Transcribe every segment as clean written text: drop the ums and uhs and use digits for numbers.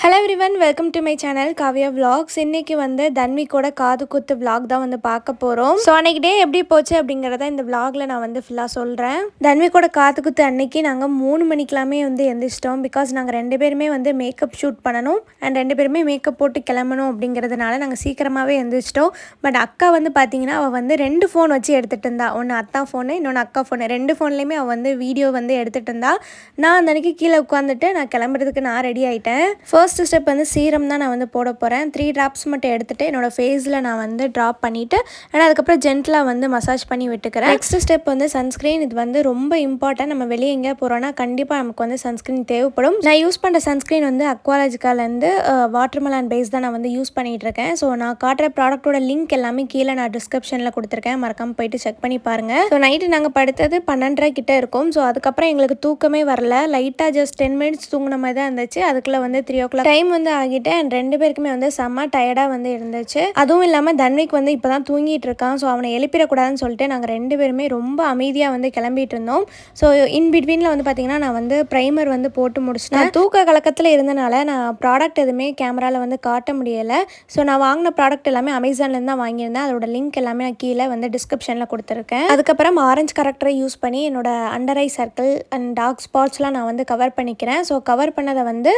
Hello everyone, welcome to my channel Kavya vlogs. இன்றைக்கி வந்து தன்விக்கோட காது குத்து விலாக் தான் வந்து பார்க்க போகிறோம். ஸோ அன்றைக்கி டே எப்படி போச்சு அப்படிங்கிறத இந்த விலாகில் நான் வந்து ஃபுல்லாக சொல்கிறேன். தன்விக்கோட காது குத்து அன்னைக்கு நாங்கள் 3 மணிக்கெல்லாமே வந்து எந்திரிச்சிட்டோம். பிகாஸ் நாங்கள் 2 பேருமே வந்து மேக்கப் ஷூட் பண்ணணும் அண்ட் 2 பேருமே மேக்கப் போட்டு கிளம்பணும் அப்படிங்கிறதுனால நாங்கள் சீக்கிரமாகவே எந்திரிச்சிட்டோம். பட் அக்கா வந்து பார்த்தீங்கன்னா அவள் வந்து 2 ஃபோன் வச்சு எடுத்துகிட்டு இருந்தா. ஒன்று அத்தா ஃபோனு, இன்னொன்று அக்கா ஃபோனு. 2 ஃபோன்லேயுமே அவள் வந்து வீடியோ வந்து எடுத்துகிட்டு இருந்தா. நான் அந்த அன்றைக்கி கீழே உட்காந்துட்டு நான் கிளம்புறதுக்கு நான் ரெடி ஆகிட்டேன். ஃபர்ஸ்ட் ஸ்டெப் வந்து சீரம் தான் நான் வந்து போட போகிறேன். 3 ட்ராப்ஸ் மட்டும் எடுத்துகிட்டு என்னோடய ஃபேஸில் நான் வந்து ட்ராப் பண்ணிவிட்டு அண்ட் அதுக்கப்புறம் ஜென்டலாக வந்து மசாஜ் பண்ணி விட்டுக்கிறேன். நெக்ஸ்ட் ஸ்டெப் வந்து சன்ஸ்க்ரீன். இது வந்து ரொம்ப இம்பார்ட்டன்ட். நம்ம வெளியே எங்கேயா போகிறோன்னா கண்டிப்பாக நமக்கு வந்து சன்ஸ்க்ரீன் தேவைப்படும். நான் யூஸ் பண்ணுற சன்ஸ்க்ரீன் வந்து அக்வாலஜிக்காலேருந்து வாட்டர்மெலன் பேஸ் தான் நான் வந்து யூஸ் பண்ணிகிட்டு இருக்கேன். ஸோ நான் காட்டுற ப்ராடக்ட்டோட லிங்க் எல்லாமே கீழே நான் டிஸ்கிரிப்ஷனில் கொடுத்துருக்கேன். மறக்காமல் போயிட்டு செக் பண்ணி பாருங்கள். ஸோ நைட்டு நாங்கள் படுத்தது 12:30 கிட்டே இருக்கும். ஸோ அதுக்கப்புறம் எங்களுக்கு தூக்கமே வரல. லைட்டாக ஜஸ்ட் 10 மினிட்ஸ் தூங்கின மாதிரி தான் இருந்துச்சு. அதுக்குள்ளே வந்து 3 o'clock டைம் வந்து ஆகிட்டு அண்ட் 2 பேருக்குமே வந்து செம்ம டயர்டாக வந்து இருந்துச்சு. அதுவும் இல்லாமல் தன்விக் வந்து இப்போ தான் தூங்கிட்டு இருக்கான். ஸோ அவனை எழுப்பிடக்கூடாதுன்னு சொல்லிட்டு நாங்கள் 2 பேருமே ரொம்ப அமைதியாக வந்து கிளம்பிட்டு இருந்தோம். ஸோ இன் பிட்வீனில் வந்து பார்த்திங்கன்னா நான் வந்து ப்ரைமர் வந்து போட்டு முடிச்சிட்டேன். தூக்க கலக்கத்தில் இருந்தனால நான் ப்ராடக்ட் எதுவுமே கேமராவில் வந்து காட்ட முடியலை. ஸோ நான் வாங்கின ப்ராடக்ட் எல்லாமே அமேசான்லேருந்து தான் வாங்கியிருந்தேன். அதோட லிங்க் எல்லாமே நான் கீழே வந்து டிஸ்கிரிப்ஷனில் கொடுத்துருக்கேன். அதுக்கப்புறம் ஆரஞ்சு கரெக்டரை யூஸ் பண்ணி என்னோட under eye circle and dark ஸ்பாட்ஸ்லாம் நான் வந்து கவர் பண்ணிக்கிறேன். ஸோ கவர் பண்ணதை வந்து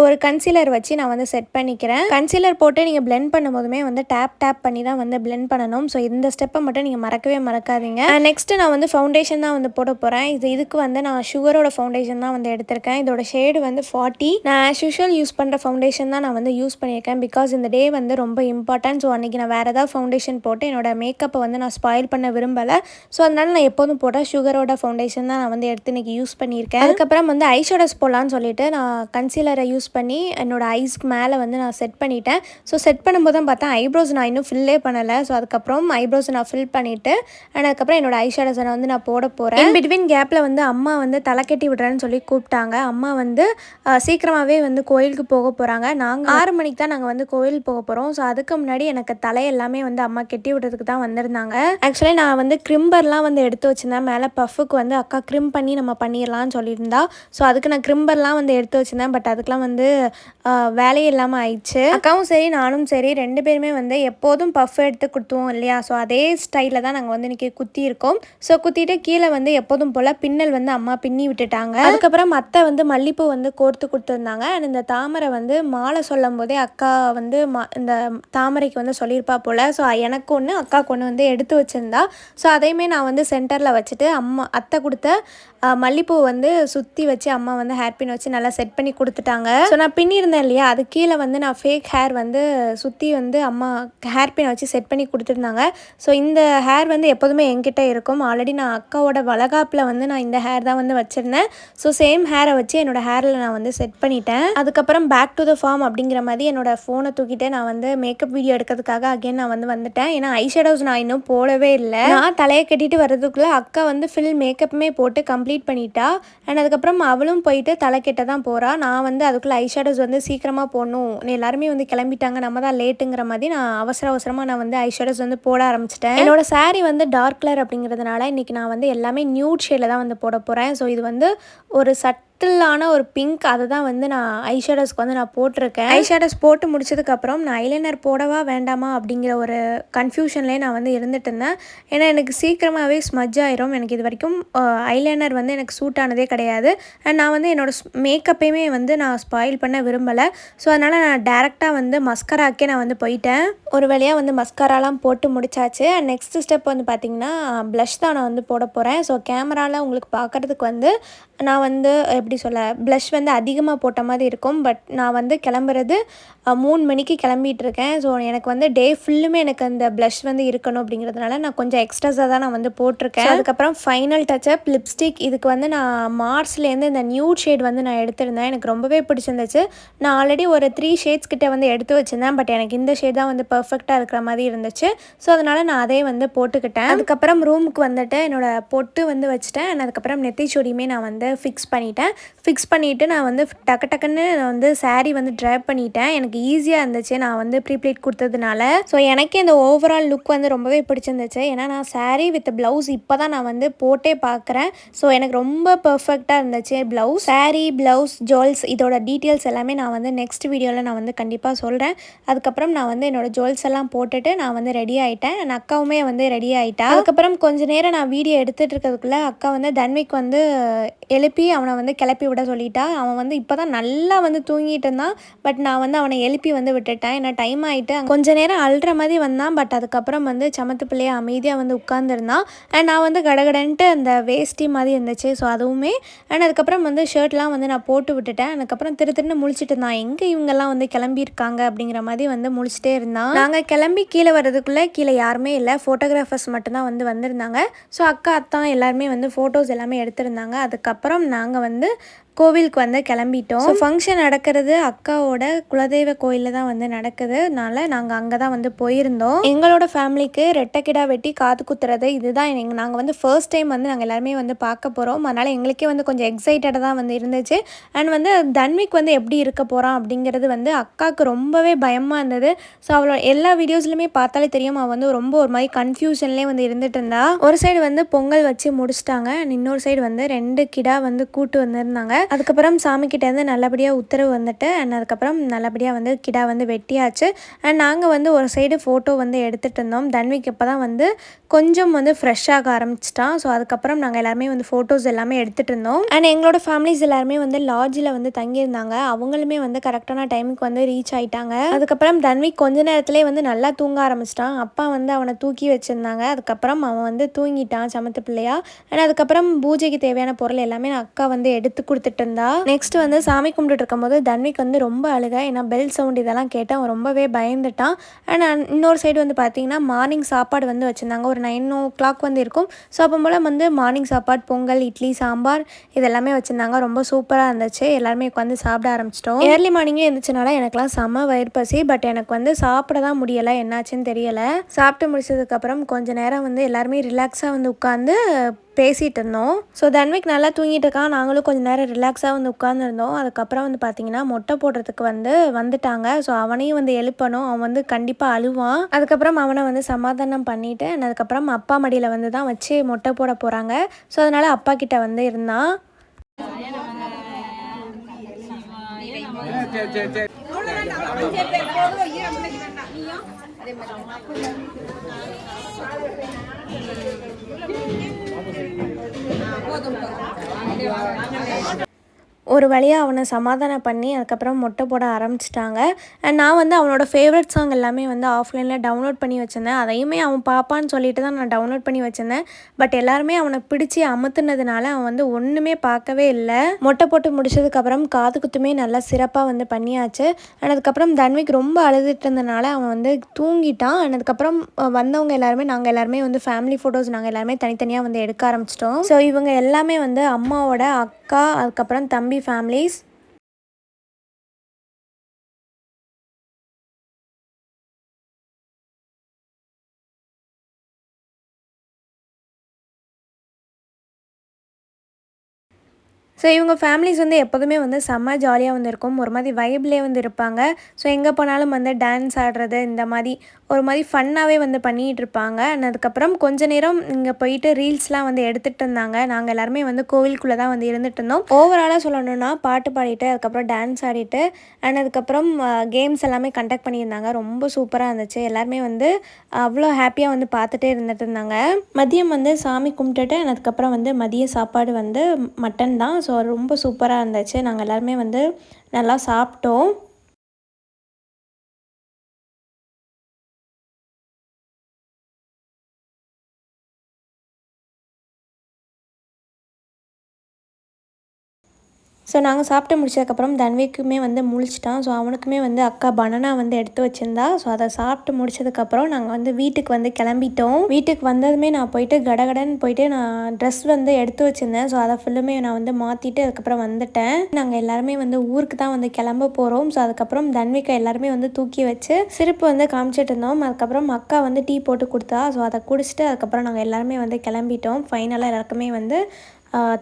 ஒரு கன்சீலர் வச்சு நான் வந்து செட் பண்ணிக்கிறேன். கன்சீலர் போட்டு நீங்கள் பிளெண்ட் பண்ணும்போதுமே வந்து டேப் பண்ணி தான் வந்து பிளெண்ட் பண்ணணும். ஸோ இந்த ஸ்டெப்பை மட்டும் நீங்கள் மறக்கவே மறக்காதீங்க. நெக்ஸ்ட்டு நான் வந்து ஃபவுண்டேஷன் தான் வந்து போட போகிறேன். இதுக்கு வந்து நான் சுகரோட ஃபவுண்டேஷன் தான் வந்து எடுத்திருக்கேன். இதோட ஷேடு வந்து 40. நான் ஆஸ் யூஷுவல் யூஸ் பண்ணுற ஃபவுண்டேஷன் தான் நான் வந்து யூஸ் பண்ணியிருக்கேன். பிகாஸ் இந்த டே வந்து ரொம்ப இம்பார்ட்டன்ட். ஸோ அன்றைக்கி நான் வேறு ஏதாவது ஃபவுண்டேஷன் போட்டு என்னோட மேக்கப்பை வந்து நான் ஸ்பாயில் பண்ண விரும்பலை. ஸோ அதனால நான் எப்போதும் போட்ட சுகரோட ஃபவுண்டேஷன் தான் நான் வந்து எடுத்து இன்றைக்கி யூஸ் பண்ணியிருக்கேன். அதுக்கப்புறம் வந்து ஐஷேடோஸ் போடலான்னு சொல்லிட்டு நான் கன்சீலரை யூஸ் பண்ணி என்னோட ஐஸ்க்கு மேலே வந்து நான் செட் பண்ணிட்டேன். ஸோ செட் பண்ணும்போது தான் பார்த்தேன் ஐப்ரோஸ் நான் இன்னும் ஃபில்லே பண்ணலை. ஸோ அதுக்கப்புறம் ஐப்ரோஸ் நான் ஃபில் பண்ணிவிட்டு அண்ட் அதுக்கப்புறம் என்னோட ஐஷேடோஸை வந்து நான் போட போகிறேன். இன் பிட்வீன் கேப்பில் வந்து அம்மா வந்து தலை கட்டி விடுறேன்னு சொல்லி கூப்பிட்டாங்க. அம்மா வந்து சீக்கிரமாகவே வந்து கோயிலுக்கு போக போகிறாங்க. நாங்கள் 6 மணிக்கு தான் நாங்கள் வந்து கோயில் போக போகிறோம். ஸோ அதுக்கு முன்னாடி எனக்கு தலையெல்லாமே வந்து அம்மா கெட்டி விடுறதுக்கு தான் வந்திருந்தாங்க. ஆக்சுவலி நான் வந்து கிரிம்பர்லாம் வந்து எடுத்து வச்சுருந்தேன். மேலே பஃபுக்கு வந்து அக்கா கிரிம் பண்ணி நம்ம பண்ணிடலான்னு சொல்லியிருந்தா. ஸோ அதுக்கு நான் கிரிம்பர்லாம் வந்து எடுத்து வச்சுருந்தேன். பட் அதுக்கெலாம் வந்து வேலையே இல்லாமல் ஆயிடுச்சு. அக்காவும் சரி நானும் சரி 2 பேருமே வந்து எப்போதும் பஃப் எடுத்து குத்துவோம் இல்லையா. ஸோ அதே ஸ்டைலில் தான் நாங்கள் வந்து இன்றைக்கி குத்தி இருக்கோம். ஸோ குத்திட்டு கீழே வந்து எப்போதும் போல் பின்னல் வந்து அம்மா பின்னி விட்டுட்டாங்க. அதுக்கப்புறம் அத்தை வந்து மல்லிப்பூ வந்து கோர்த்து கொடுத்துருந்தாங்க. அண்ட் இந்த தாமரை வந்து மாலை சொல்லும் போதே அக்கா வந்து இந்த தாமரைக்கு வந்து சொல்லியிருப்பா போல். ஸோ எனக்கு ஒன்று அக்காவுக்கு ஒன்று வந்து எடுத்து வச்சுருந்தா. ஸோ அதையுமே நான் வந்து சென்டரில் வச்சுட்டு அத்தை கொடுத்த மல்லிப்பூ வந்து சுற்றி வச்சு அம்மா வந்து ஹேர் பின் வச்சு நல்லா செட் பண்ணி கொடுத்துட்டாங்க. ஸோ நான் பின்னிருந்தேன் இல்லையா, அது கீழே வந்து நான் ஃபேக் ஹேர் வந்து சுற்றி வந்து அம்மா ஹேர் பின் வச்சு செட் பண்ணி கொடுத்துருந்தாங்க. ஸோ இந்த ஹேர் வந்து எப்போதுமே என்கிட்ட இருக்கும். ஆல்ரெடி நான் அக்காவோட வளகாப்பில் வந்து நான் இந்த ஹேர் தான் வந்து வச்சுருந்தேன். ஸோ சேம் ஹேரை வச்சு என்னோடய ஹேரில் நான் வந்து செட் பண்ணிட்டேன். அதுக்கப்புறம் பேக் டு த ஃபார்ம் அப்படிங்கிற மாதிரி என்னோடய ஃபோனை தூக்கிட்டு நான் வந்து மேக்கப் வீடியோ எடுக்கிறதுக்காக அகைன் நான் வந்து வந்துட்டேன். ஏன்னா ஐஷேடோஸ் நான் இன்னும் போடவே இல்லை. நான் தலையை கட்டிட்டு வர்றதுக்குள்ளே அக்கா வந்து ஃபுல் மேக்கப்புமே போட்டு கம்ப்ளீட் பண்ணிட்டா. அண்ட் அதுக்கப்புறம் அவளும் போயிட்டு தலை கெட்ட தான் போகிறா. நான் வந்து அதுக்குள்ளே ஐஷேடோஸ் வந்து சீக்கிரமாக போடணும், எல்லாருமே வந்து கிளம்பிட்டாங்க, நம்ம தான் லேட்டுங்கிற மாதிரி நான் அவசரமாக நான் வந்து ஐஷேடோஸ் வந்து போட ஆரம்பிச்சிட்டேன். என்னோட சாரீ வந்து டார்க் கலர் அப்படிங்கிறதுனால இன்றைக்கி நான் வந்து எல்லாமே நியூட் ஷேடில் தான் வந்து போட போகிறேன். ஸோ இது வந்து ஒரு சட்டிலான ஒரு பிங்க். அதை தான் வந்து நான் ஐஷேடோஸ்க்கு வந்து நான் போட்டிருக்கேன். ஐஷேடோஸ் போட்டு முடிச்சதுக்கப்புறம் நான் ஐலைனர் போடவா வேண்டாமா அப்படிங்கிற ஒரு கன்ஃபியூஷன்லேயே நான் வந்து இருந்துட்டு இருந்தேன். ஏன்னா எனக்கு சீக்கிரமாகவே ஸ்மஜ் ஆயிரும். எனக்கு இது வரைக்கும் ஐலைனர் வந்து எனக்கு சூட் ஆனதே கிடையாது. அண்ட் நான் வந்து என்னோடய மேக்கப்பையுமே வந்து நான் ஸ்பாயில் பண்ண விரும்பலை. ஸோ அதனால் நான் டேரெக்டாக வந்து மஸ்கராக்கே நான் வந்து போயிட்டேன். ஒரு வழியாக வந்து மஸ்கராலாம் போட்டு முடிச்சாச்சு. அண்ட் நெக்ஸ்ட் ஸ்டெப் வந்து பார்த்திங்கன்னா ப்ளஷ் தான் நான் வந்து போட போகிறேன். ஸோ கேமராவில் உங்களுக்கு பார்க்குறதுக்கு வந்து நான் வந்து எப்படி சொல்ல, ப்ளஷ் வந்து அதிகமாக போட்ட மாதிரி இருக்கும். பட் நான் வந்து கிளம்புறது 3 மணிக்கு கிளம்பிட்டு இருக்கேன். ஸோ எனக்கு வந்து டே ஃபுல்லுமே எனக்கு அந்த ப்ளஷ் வந்து இருக்கணும் அப்படிங்கிறதுனால நான் கொஞ்சம் எக்ஸ்ட்ராஸாக தான் நான் வந்து போட்டிருக்கேன். அதுக்கப்புறம் ஃபைனல் டச்சப் லிப்ஸ்டிக். இதுக்கு வந்து நான் மார்ஸ்லேருந்து இந்த நியூட் ஷேட் வந்து நான் எடுத்திருந்தேன். எனக்கு ரொம்பவே பிடிச்சிருந்துச்சு. நான் ஆல்ரெடி ஒரு 3 ஷேட்ஸ் கிட்ட வந்து எடுத்து வச்சுருந்தேன். பட் எனக்கு இந்த ஷேட் தான் வந்து பர்ஃபெக்டாக இருக்கிற மாதிரி இருந்துச்சு. ஸோ அதனால் நான் அதே வந்து போட்டுக்கிட்டேன். அதுக்கப்புறம் ரூமுக்கு வந்துட்டு என்னோடய பொட்டு வந்து வச்சுட்டேன். அதுக்கப்புறம் நெத்திச்சூடியுமே நான் வந்து ஃபிக்ஸ் பண்ணிட்டேன். ஃபிக்ஸ் பண்ணிவிட்டு நான் வந்து டக்கு டக்குன்னு வந்து சாரீ வந்து ட்ரைப் பண்ணிட்டேன். எனக்கு ஈஸியாக இருந்துச்சு நான் வந்து ப்ரீப்ளீட் கொடுத்ததுனால. ஸோ எனக்கே இந்த ஓவரால் லுக் வந்து ரொம்பவே பிடிச்சிருந்துச்சு. ஏன்னா நான் சாரீ வித் ப்ளவுஸ் இப்போ தான் நான் வந்து போட்டே பார்க்குறேன். ஸோ எனக்கு ரொம்ப பர்ஃபெக்டாக இருந்துச்சு ப்ளவுஸ். சாரீ, ப்ளவுஸ், ஜுவல்ஸ் இதோட டீட்டெயில்ஸ் எல்லாமே நான் வந்து நெக்ஸ்ட் வீடியோவில் நான் வந்து கண்டிப்பாக சொல்கிறேன். அதுக்கப்புறம் நான் வந்து என்னோடய ஜுவல்ஸ் எல்லாம் போட்டுட்டு நான் வந்து ரெடி ஆகிட்டேன். என் அக்காவுமே வந்து ரெடி ஆகிட்டா. அதுக்கப்புறம் கொஞ்ச நேரம் நான் வீடியோ எடுத்துகிட்டு இருக்கிறதுக்குள்ளே அக்கா வந்து தன்விக் வந்து எழுப்பி அவனை வந்து கிளப்பி விட சொல்லிட்டா. அவன் வந்து இப்போ தான் நல்லா வந்து தூங்கிட்டு இருந்தான். பட் நான் வந்து அவனை எழுப்பி வந்து விட்டுட்டேன். ஏன்னா டைம் ஆகிட்டு கொஞ்ச நேரம் அழுற மாதிரி வந்தான். பட் அதுக்கப்புறம் வந்து சமத்து பிள்ளையை அமைதியாக வந்து உட்காந்துருந்தான். அண்ட் நான் வந்து கடகடன்ட்டு அந்த வேஷ்டி மாதிரி இருந்துச்சு. ஸோ அதுவுமே அண்ட் அதுக்கப்புறம் வந்து ஷர்ட்லாம் வந்து நான் போட்டு விட்டுட்டேன். அதுக்கப்புறம் திருன்னு முழிச்சிட்டு இருந்தான். எங்கே இவங்கெல்லாம் வந்து கிளம்பியிருக்காங்க அப்படிங்கிற மாதிரி வந்து முழிச்சிட்டே இருந்தான். நாங்கள் கிளம்பி கீழே வர்றதுக்குள்ளே கீழே யாருமே இல்லை, ஃபோட்டோகிராஃபர்ஸ் மட்டும்தான் வந்து வந்திருந்தாங்க. ஸோ அக்கா அத்தான் எல்லாருமே வந்து ஃபோட்டோஸ் எல்லாமே எடுத்திருந்தாங்க. அதுக்கப்புறம் நாங்கள் வந்து கோவிலுக்கு வந்து கிளம்பிட்டோம். ஸோ ஃபங்க்ஷன் நடக்கிறது அக்காவோட குலதெய்வ கோயிலில் தான் வந்து நடக்குதுனால நாங்கள் அங்கே தான் வந்து போயிருந்தோம். எங்களோட ஃபேமிலிக்கு ரெட்டைக்கிடா வெட்டி காது குத்துறது இதுதான் நாங்கள் வந்து ஃபர்ஸ்ட் டைம் வந்து நாங்கள் எல்லாருமே வந்து பார்க்க போகிறோம். அதனால் எங்களுக்கே வந்து கொஞ்சம் எக்ஸைட்டடாக தான் வந்து இருந்துச்சு. அண்ட் வந்து தன்விக் வந்து எப்படி இருக்க போகிறான் அப்படிங்கிறது வந்து அக்காவுக்கு ரொம்பவே பயமாக இருந்தது. ஸோ அவளோட எல்லா வீடியோஸ்லையுமே பார்த்தாலே தெரியும் அவள் வந்து ரொம்ப ஒரு மாதிரி கன்ஃபியூஷன்லேயே வந்து இருந்துட்டு இருந்தா. ஒரு சைடு வந்து பொங்கல் வச்சு முடிச்சிட்டாங்க. அண்ட் இன்னொரு சைடு வந்து 2 கிடா வந்து கூட்டு வந்திருந்தாங்க. அதுக்கப்புறம் சாமிக்கிட்டேருந்து நல்லபடியாக உத்தரவு வந்துட்டு அண்ட் அதுக்கப்புறம் நல்லபடியாக வந்து கிடா வந்து வெட்டியாச்சு. அண்ட் நாங்கள் வந்து ஒரு சைடு ஃபோட்டோ வந்து எடுத்துகிட்டு இருந்தோம். தன்விக் இப்போ தான் வந்து கொஞ்சம் வந்து ஃப்ரெஷ்ஷாக ஆரம்பிச்சிட்டான். ஸோ அதுக்கப்புறம் நாங்கள் எல்லாருமே வந்து ஃபோட்டோஸ் எல்லாமே எடுத்துகிட்டு இருந்தோம். அண்ட் எங்களோட ஃபேமிலிஸ் எல்லாருமே வந்து லாட்ஜில் வந்து தங்கியிருந்தாங்க. அவங்களுமே வந்து கரெக்டான டைமுக்கு வந்து ரீச் ஆகிட்டாங்க. அதுக்கப்புறம் தன்விக் கொஞ்ச நேரத்துலேயே வந்து நல்லா தூங்க ஆரம்பிச்சிட்டான். அப்பா வந்து அவனை தூக்கி வச்சுருந்தாங்க. அதுக்கப்புறம் அவன் வந்து தூங்கிட்டான் சமத்து பிள்ளையா. அண்ட் அதுக்கப்புறம் பூஜைக்கு தேவையான பொருள் எல்லாமே நான் அக்கா வந்து எடுத்து கொடுத்துட்டு இருந்தா. நெக்ஸ்ட் வந்து சாமி கும்பிட்டு இருக்கும்போது தன்விக் வந்து ரொம்ப அழுக. ஏன்னா பெல் சவுண்ட் இதெல்லாம் கேட்டு அவன் ரொம்பவே பயந்துட்டான். அண்ட் இன்னொரு சைடு வந்து பார்த்தீங்கன்னா மார்னிங் சாப்பாடு வந்து வச்சுருந்தாங்க. ஒரு 9 o'clock வந்து இருக்கும். ஸோ அப்போ போல் வந்து மார்னிங் சாப்பாடு பொங்கல், இட்லி, சாம்பார் இதெல்லாமே வச்சுருந்தாங்க. ரொம்ப சூப்பராக இருந்துச்சு. எல்லாருமே உட்காந்து சாப்பிட ஆரம்பிச்சிட்டோம். ஏர்லி மார்னிங்கே இருந்துச்சுனால எனக்குலாம் செம்ம வயிறு பசி. பட் எனக்கு வந்து சாப்பிட தான் முடியலை, என்னாச்சுன்னு தெரியலை. சாப்பிட்டு முடிச்சதுக்கப்புறம் கொஞ்சம் நேரம் வந்து எல்லாருமே ரிலாக்ஸாக வந்து உட்காந்து பேசிகிட்டு இருந்தோம். ஸோ தன்விக் நல்லா தூங்கிட்டு இருக்கான். நாங்களும் கொஞ்சம் நேரம் ரிலாக்ஸாக வந்து உட்காந்துருந்தோம். அதுக்கப்புறம் வந்து பார்த்திங்கன்னா மொட்டை போடுறதுக்கு வந்து வந்துட்டாங்க. ஸோ அவனையும் வந்து எழுப்பணும். அவன் வந்து கண்டிப்பாக அழுவான். அதுக்கப்புறம் அவனை வந்து சமாதானம் பண்ணிவிட்டு அதுக்கப்புறம் அப்பா மடியில் வந்து தான் வச்சு மொட்டை போட போகிறாங்க. ஸோ அதனால் அப்பா கிட்ட வந்து இருந்தான். ஒரு வழியாக அவனை சமாதானம் பண்ணி அதுக்கப்புறம் மொட்டை போட ஆரம்பிச்சிட்டாங்க. அண்ட் நான் வந்து அவனோட ஃபேவரட் சாங் எல்லாமே வந்து ஆஃப்லைனில் டவுன்லோட் பண்ணி வச்சுருந்தேன். அதையுமே அவன் பாப்பான்னு சொல்லிட்டு தான் நான் டவுன்லோட் பண்ணி வச்சுருந்தேன். பட் எல்லாருமே அவனை பிடிச்சி அமுத்துனதுனால அவன் வந்து ஒன்றுமே பார்க்கவே இல்லை. மொட்டை போட்டு முடிச்சதுக்கப்புறம் காது குத்துமே நல்லா சிறப்பாக வந்து பண்ணியாச்சு. அண்ட் அதுக்கப்புறம் தன்விக் ரொம்ப அழுதுட்டு இருந்தனால அவன் வந்து தூங்கிட்டான். அண்ட் அதுக்கப்புறம் வந்தவங்க எல்லாருமே நாங்கள் எல்லாருமே வந்து ஃபேமிலி ஃபோட்டோஸ் நாங்கள் எல்லாருமே தனித்தனியாக வந்து எடுக்க ஆரம்பிச்சிட்டோம். ஸோ இவங்க எல்லாமே வந்து அம்மாவோட அக்கா அதுக்கப்புறம் தம்பி ஃபேமிலிஸ். ஸோ இவங்க ஃபேமிலிஸ் வந்து எப்போதுமே வந்து செம்ம ஜாலியாக வந்து இருக்கும். ஒரு மாதிரி வைப்லேயே வந்து இருப்பாங்க. ஸோ எங்கே போனாலும் வந்து டான்ஸ் ஆடுறது இந்த மாதிரி ஒரு மாதிரி ஃபன்னாகவே வந்து பண்ணிகிட்டு இருப்பாங்க. அண்ட் அதுக்கப்புறம் கொஞ்ச நேரம் இங்கே போயிட்டு ரீல்ஸ்லாம் வந்து எடுத்துகிட்டு இருந்தாங்க. நாங்கள் எல்லாருமே வந்து கோவிலுக்குள்ளே தான் வந்து இருந்துகிட்டு இருந்தோம். ஓவராலாக சொல்லணுன்னா பாட்டு பாடிட்டு அதுக்கப்புறம் டான்ஸ் ஆடிட்டு அண்ட் அதுக்கப்புறம் கேம்ஸ் எல்லாமே கண்டக்ட் பண்ணியிருந்தாங்க. ரொம்ப சூப்பராக இருந்துச்சு. எல்லாருமே வந்து அவ்வளோ ஹாப்பியாக வந்து பார்த்துட்டே இருந்துட்டு இருந்தாங்க. மதியம் வந்து சாமி கும்பிட்டுட்டு அதுக்கப்புறம் வந்து மதிய சாப்பாடு வந்து மட்டன் தான். ஸோ ரொம்ப சூப்பராக இருந்துச்சு. நாங்கள் எல்லாருமே வந்து நல்லா சாப்பிட்டோம். ஸோ நாங்கள் சாப்பிட்டு முடிச்சதுக்கப்புறம் தன்விக்குமே வந்து முழிச்சிட்டான். ஸோ அவனுக்குமே வந்து அக்கா பனானா வந்து எடுத்து வச்சுருந்தா. ஸோ அதை சாப்பிட்டு முடிச்சதுக்கப்புறம் நாங்கள் வந்து வீட்டுக்கு வந்து கிளம்பிட்டோம். வீட்டுக்கு வந்ததுமே நான் போயிட்டு கடகடன்னு போயிட்டு நான் ட்ரெஸ் வந்து எடுத்து வச்சுருந்தேன். ஸோ அதை ஃபுல்லுமே நான் வந்து மாற்றிட்டு அதுக்கப்புறம் வந்துட்டேன். நாங்கள் எல்லாருமே வந்து ஊருக்கு தான் வந்து கிளம்ப போகிறோம். ஸோ அதுக்கப்புறம் தன்விக்கை எல்லாருமே வந்து தூக்கி வச்சு சிரிப்பு வந்து காமிச்சிட்டு இருந்தோம். அதுக்கப்புறம் அக்கா வந்து டீ போட்டு கொடுத்தா. ஸோ அதை குடிச்சிட்டு அதுக்கப்புறம் நாங்கள் எல்லாருமே வந்து கிளம்பிட்டோம். ஃபைனலாக எல்லாருக்குமே வந்து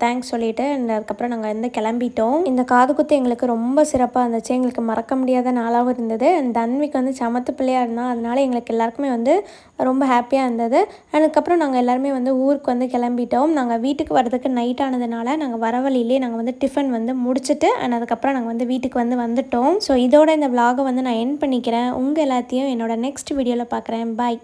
தேங்க்ஸ் சொல்லிவிட்டு அதுக்கப்புறம் நாங்கள் வந்து கிளம்பிட்டோம். இந்த காது குத்து எங்களுக்கு ரொம்ப சிறப்பாக இருந்துச்சு. எங்களுக்கு மறக்க முடியாத நாளாகவும் இருந்தது. தன்விக்கு வந்து சமத்து பிள்ளையாக இருந்தால் அதனால எங்களுக்கு எல்லாருக்குமே வந்து ரொம்ப ஹாப்பியாக இருந்தது. அதுக்கப்புறம் நாங்கள் எல்லாருமே வந்து ஊருக்கு வந்து கிளம்பிட்டோம். நாங்கள் வீட்டுக்கு வரதுக்கு நைட் ஆனதுனால நாங்கள் வர வழியிலே நாங்கள் வந்து டிஃபன் வந்து முடிச்சுட்டு அதுக்கப்புறம் நாங்கள் வந்து வீட்டுக்கு வந்து வந்துட்டோம். ஸோ இதோட இந்த விலாகை வந்து நான் எண்ட் பண்ணிக்கிறேன். உங்கள் எல்லாத்தையும் என்னோட நெக்ஸ்ட் வீடியோவில் பார்க்குறேன். பாய்.